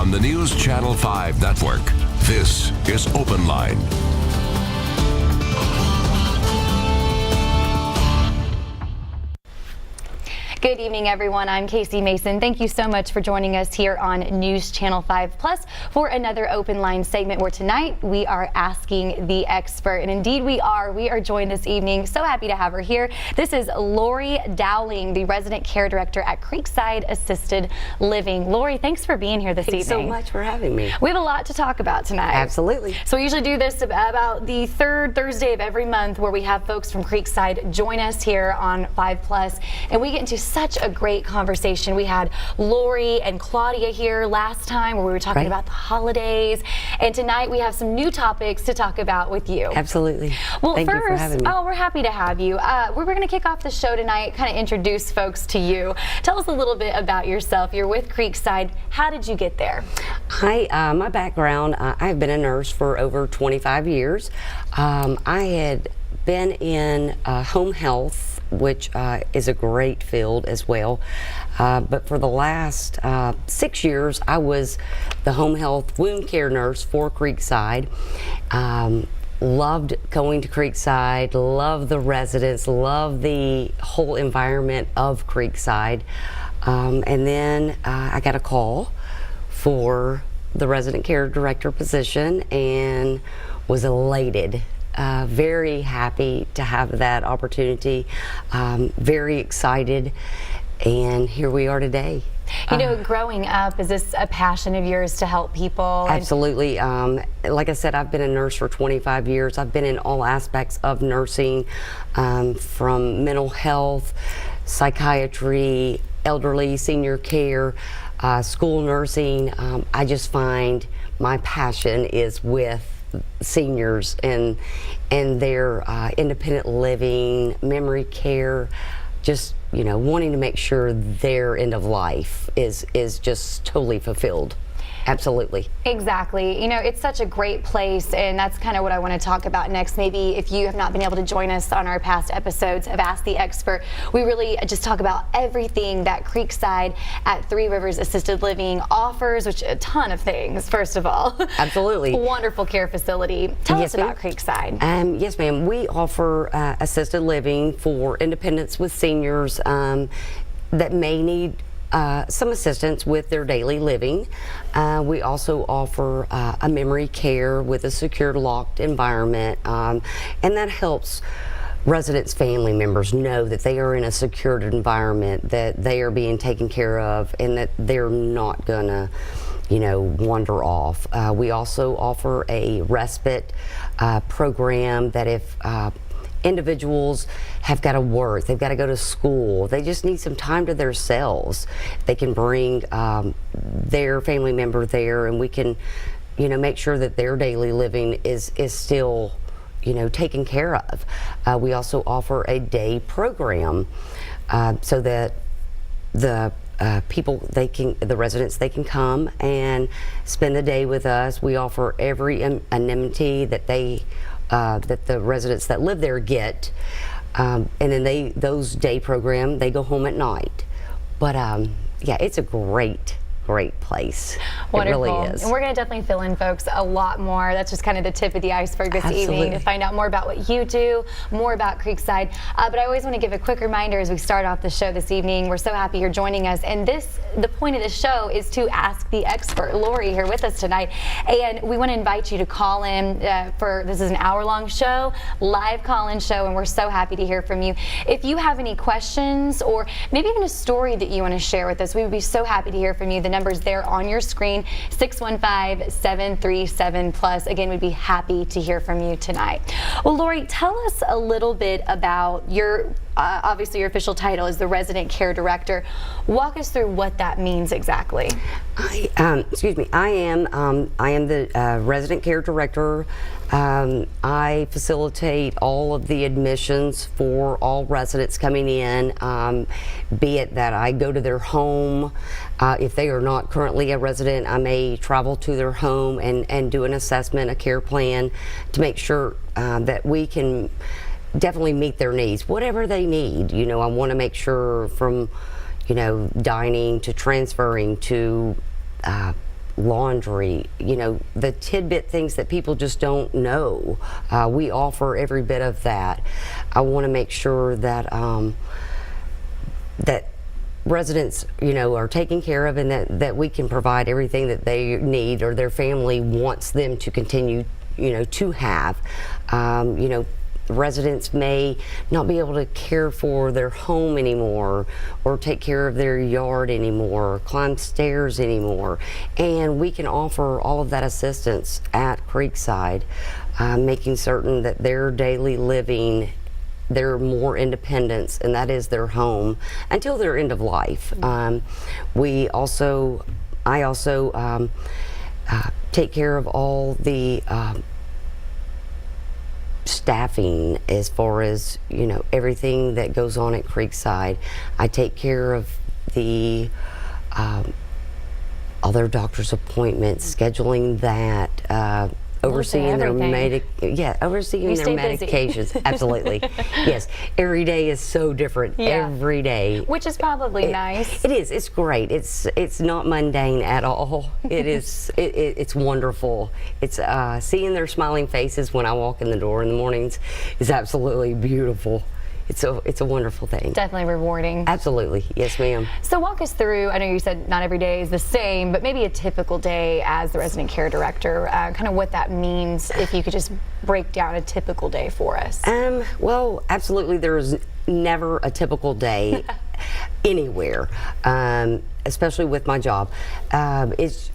on the News Channel 5 network. This is OpenLine. Good evening, everyone. I'm Casey Mason. Thank you so much for joining us here on News Channel 5 Plus for another Open Line segment where tonight we are asking the expert. And indeed we are. We are joined this evening. So happy to have her here. This is Lori Dowling, the Resident Care Director at Creekside Assisted Living. Lori, thanks for being here this evening. Thanks so much for having me. We have a lot to talk about tonight. Absolutely. So we usually do this about the third Thursday of every month where we have folks from Creekside join us here on 5 Plus, and we get into such a great conversation. We had Lori and Claudia here last time where we were talking about the holidays, and tonight we have some new topics to talk about with you. Absolutely. Well, Thank first, you for having me. we're happy to have you. We're going to kick off the show tonight, kind of introduce folks to you. Tell us a little bit about yourself. You're with Creekside. How did you get there? Hi, my background, I've been a nurse for over 25 years. I had been in home health, which is a great field as well. But for the last 6 years, I was the home health wound care nurse for Creekside. Loved going to Creekside, loved the residents, loved the whole environment of Creekside. And then I got a call for the resident care director position and was elated. Very happy to have that opportunity, very excited, and here we are today. You know, growing up, is this a passion of yours to help people? Absolutely. Like I said, I've been a nurse for 25 years. I've been in all aspects of nursing, from mental health, psychiatry, elderly, senior care, school nursing. I just find my passion is with seniors and their independent living, memory care, just, you know, wanting to make sure their end of life is just totally fulfilled. Absolutely. Exactly. You know, it's such a great place, and that's kind of what I want to talk about next. Maybe if you have not been able to join us on our past episodes of Ask the Expert, we really just talk about everything that Creekside at Three Rivers Assisted Living offers, which a ton of things, first of all. Absolutely. Wonderful care facility. Tell us about Creekside. Yes, ma'am. We offer assisted living for independents with seniors that may need some assistance with their daily living. We also offer a memory care with a secured, locked environment, and that helps residents' family members know that they are in a secured environment, that they are being taken care of, and that they're not gonna, you know, wander off. We also offer a respite program that if individuals have got to work, they've got to go to school, they just need some time to themselves, they can bring their family member there, and we can, you know, make sure that their daily living is still, you know, taken care of. We also offer a day program so that the the residents, they can come and spend the day with us. We offer every amenity that that the residents that live there get, and then those day program, they go home at night. But yeah, it's a great place. Wonderful. It really is. And we're going to definitely fill in, folks, a lot more. That's just kind of the tip of the iceberg this evening to find out more about what you do, more about Creekside. But I always want to give a quick reminder as we start off the show this evening. We're so happy you're joining us. And the point of the show is to ask the expert. Lori here with us tonight. And we want to invite you to call in this is an hour-long show, live call-in show, and we're so happy to hear from you. If you have any questions or maybe even a story that you want to share with us, we would be so happy to hear from you. The numbers there on your screen, 615-737+. Again, we'd be happy to hear from you tonight. Well, Lori, tell us a little bit about your, obviously your official title is the Resident Care Director. Walk us through what that means exactly. Excuse me, I am the Resident Care Director. I facilitate all of the admissions for all residents coming in, be it that I go to their home. If they are not currently a resident, I may travel to their home and do an assessment, a care plan, to make sure that we can definitely meet their needs, whatever they need. You know, I want to make sure from, you know, dining to transferring to laundry, the tidbit things that people just don't know. We offer every bit of that. I want to make sure that that residents, are taken care of, and that we can provide everything that they need or their family wants them to continue, to have. Residents may not be able to care for their home anymore, or take care of their yard anymore, or climb stairs anymore, and we can offer all of that assistance at Creekside, making certain that their daily living, their more independence, and that is their home until their end of life. I also take care of all the staffing, as far as everything that goes on at Creekside. I take care of the all their doctor's appointments, scheduling that, overseeing their overseeing their medications. Absolutely. Yes, every day is so different. Every day, which is probably nice. It is. It's great. It's not mundane at all. It is. It's wonderful. It's seeing their smiling faces when I walk in the door in the mornings is absolutely beautiful. It's a wonderful thing. Definitely rewarding. Absolutely. Yes, ma'am. So walk us through, I know you said not every day is the same, but maybe a typical day as the resident care director, kind of what that means, if you could just break down a typical day for us. Well, absolutely. There's never a typical day anywhere, especially with my job. It's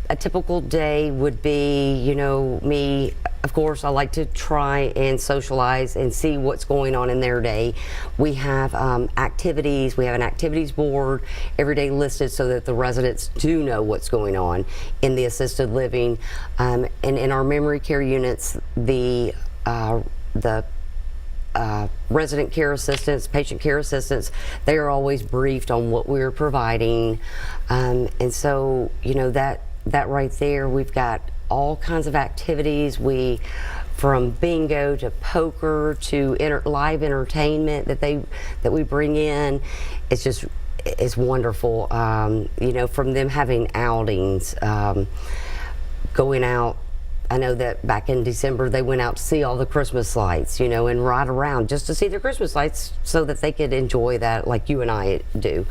a typical day would be, me, of course, I like to try and socialize and see what's going on in their day. We have activities. We have an activities board every day listed so that the residents do know what's going on in the assisted living. And in our memory care units, the resident care assistants, patient care assistants, they are always briefed on what we're providing. And so, that right there, we've got all kinds of activities. From bingo to poker to live entertainment that we bring in. It's wonderful. From them having outings, going out. I know that back in December they went out to see all the Christmas lights, and ride around just to see the Christmas lights so that they could enjoy that like you and I do.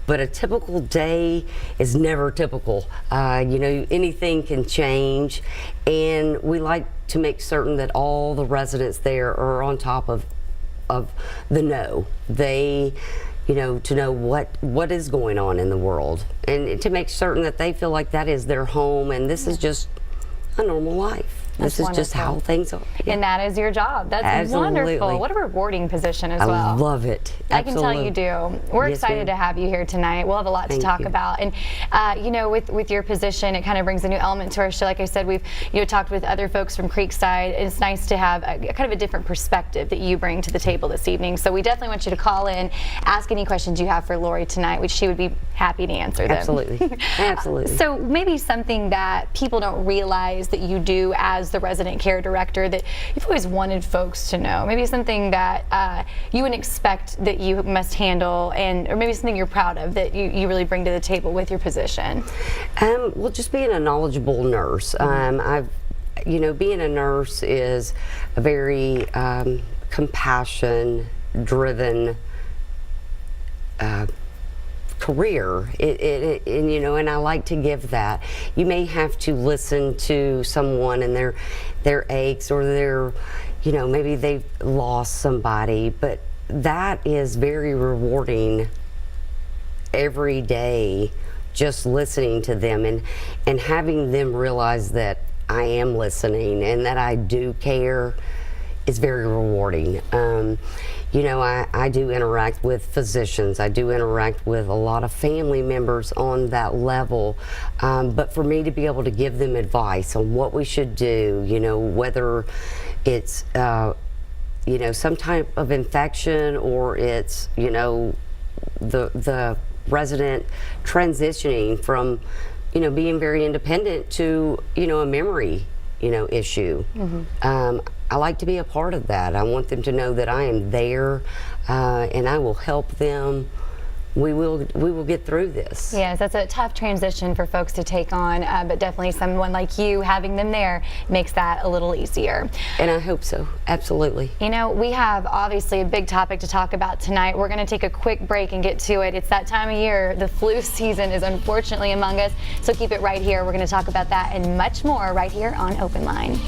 But a typical day is never typical. Anything can change, and we like to make certain that all the residents there are on top of the know. They, to know what is going on in the world, and to make certain that they feel like that is their home, and this is just a normal life. This is just how things are. Yeah. And that is your job. That's Absolutely. Wonderful. What a rewarding position as well. I love it. I can tell you do. We're excited to have you here tonight. We'll have a lot to talk about. And, with your position, it kind of brings a new element to our show. Like I said, we've talked with other folks from Creekside. It's nice to have kind of a different perspective that you bring to the table this evening. So we definitely want you to call in, ask any questions you have for Lori tonight, which she would be happy to answer them. Absolutely. Absolutely. So maybe something that people don't realize that you do as the resident care director that you've always wanted folks to know, maybe something that you wouldn't expect that you must handle, or maybe something you're proud of that you really bring to the table with your position. Well, just being a knowledgeable nurse. Being a nurse is a very compassion-driven career, and I like to give that. You may have to listen to someone and their aches, or their, maybe they've lost somebody, but that is very rewarding every day, just listening to them and having them realize that I am listening and that I do care is very rewarding. I do interact with physicians. I do interact with a lot of family members on that level. But for me to be able to give them advice on what we should do, whether it's, some type of infection, or it's, the resident transitioning from, being very independent to, a memory, issue. Mm-hmm. I like to be a part of that. I want them to know that I am there, and I will help them we will get through this. Yes, that's a tough transition for folks to take on, but definitely someone like you having them there makes that a little easier. And I hope so, absolutely. You know, we have obviously a big topic to talk about tonight. We're going to take a quick break and get to it. It's that time of year. The flu season is unfortunately among us, so keep it right here. We're going to talk about that and much more right here on Open Line.